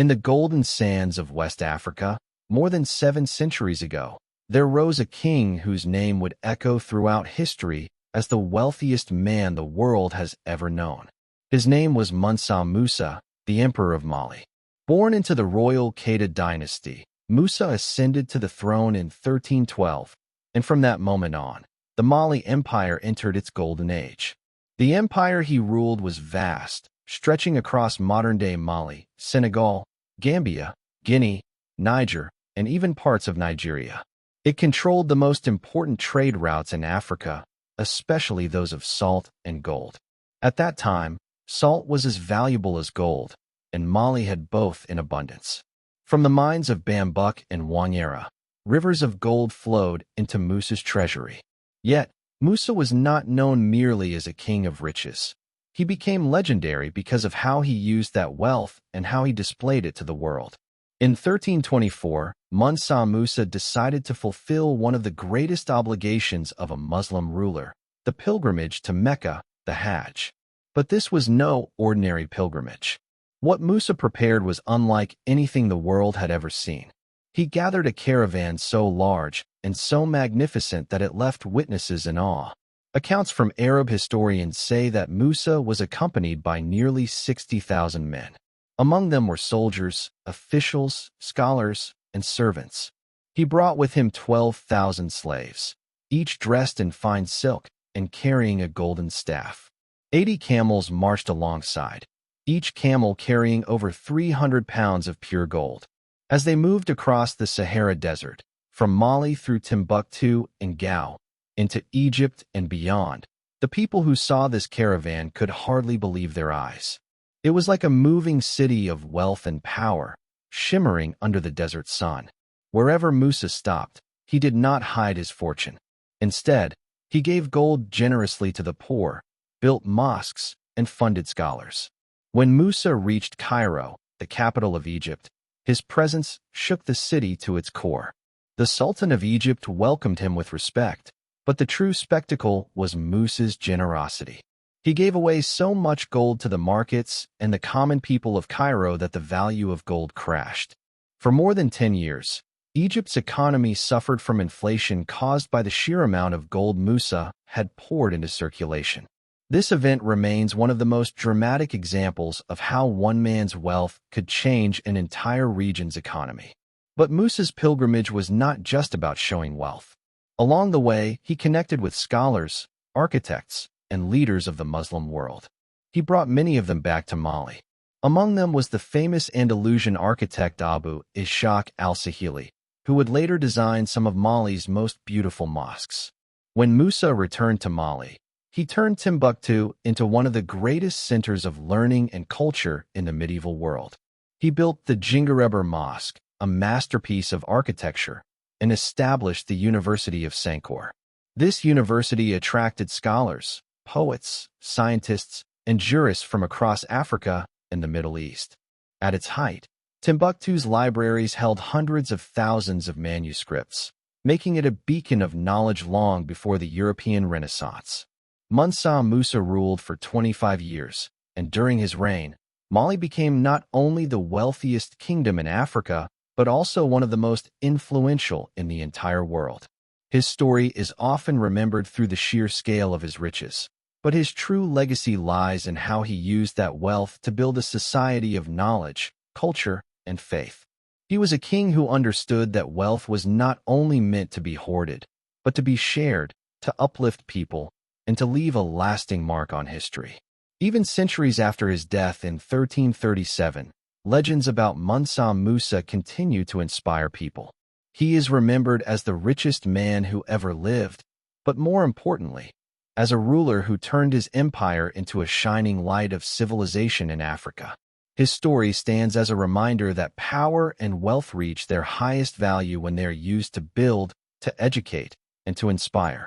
In the golden sands of West Africa, more than 7 centuries ago, there rose a king whose name would echo throughout history as the wealthiest man the world has ever known. His name was Mansa Musa, the Emperor of Mali. Born into the royal Keita dynasty, Musa ascended to the throne in 1312, and from that moment on, the Mali Empire entered its golden age. The empire he ruled was vast, stretching across modern-day Mali, Senegal, Gambia, Guinea, Niger, and even parts of Nigeria. It controlled the most important trade routes in Africa, especially those of salt and gold. At that time, salt was as valuable as gold, and Mali had both in abundance. From the mines of Bambouk and Wanyera, rivers of gold flowed into Musa's treasury. Yet, Musa was not known merely as a king of riches. He became legendary because of how he used that wealth and how he displayed it to the world. In 1324, Mansa Musa decided to fulfill one of the greatest obligations of a Muslim ruler, the pilgrimage to Mecca, the Hajj. But this was no ordinary pilgrimage. What Musa prepared was unlike anything the world had ever seen. He gathered a caravan so large and so magnificent that it left witnesses in awe. Accounts from Arab historians say that Musa was accompanied by nearly 60,000 men. Among them were soldiers, officials, scholars, and servants. He brought with him 12,000 slaves, each dressed in fine silk and carrying a golden staff. 80 camels marched alongside, each camel carrying over 300 pounds of pure gold. As they moved across the Sahara Desert, from Mali through Timbuktu and Gao, into Egypt and beyond, the people who saw this caravan could hardly believe their eyes. It was like a moving city of wealth and power, shimmering under the desert sun. Wherever Musa stopped, he did not hide his fortune. Instead, he gave gold generously to the poor, built mosques, and funded scholars. When Musa reached Cairo, the capital of Egypt, his presence shook the city to its core. The Sultan of Egypt welcomed him with respect, but the true spectacle was Musa's generosity. He gave away so much gold to the markets and the common people of Cairo that the value of gold crashed. For more than 10 years, Egypt's economy suffered from inflation caused by the sheer amount of gold Musa had poured into circulation. This event remains one of the most dramatic examples of how one man's wealth could change an entire region's economy. But Musa's pilgrimage was not just about showing wealth. Along the way, he connected with scholars, architects, and leaders of the Muslim world. He brought many of them back to Mali. Among them was the famous Andalusian architect Abu Ishaq al-Sahili, who would later design some of Mali's most beautiful mosques. When Musa returned to Mali, he turned Timbuktu into one of the greatest centers of learning and culture in the medieval world. He built the Djinguereber Mosque, a masterpiece of architecture, and established the University of Sankore. This university attracted scholars, poets, scientists, and jurists from across Africa and the Middle East. At its height, Timbuktu's libraries held hundreds of thousands of manuscripts, making it a beacon of knowledge long before the European Renaissance. Mansa Musa ruled for 25 years, and during his reign, Mali became not only the wealthiest kingdom in Africa, but also one of the most influential in the entire world. His story is often remembered through the sheer scale of his riches, but his true legacy lies in how he used that wealth to build a society of knowledge, culture, and faith. He was a king who understood that wealth was not only meant to be hoarded, but to be shared, to uplift people, and to leave a lasting mark on history. Even centuries after his death in 1337, legends about Mansa Musa continue to inspire people. He is remembered as the richest man who ever lived, but more importantly, as a ruler who turned his empire into a shining light of civilization in Africa. His story stands as a reminder that power and wealth reach their highest value when they are used to build, to educate, and to inspire.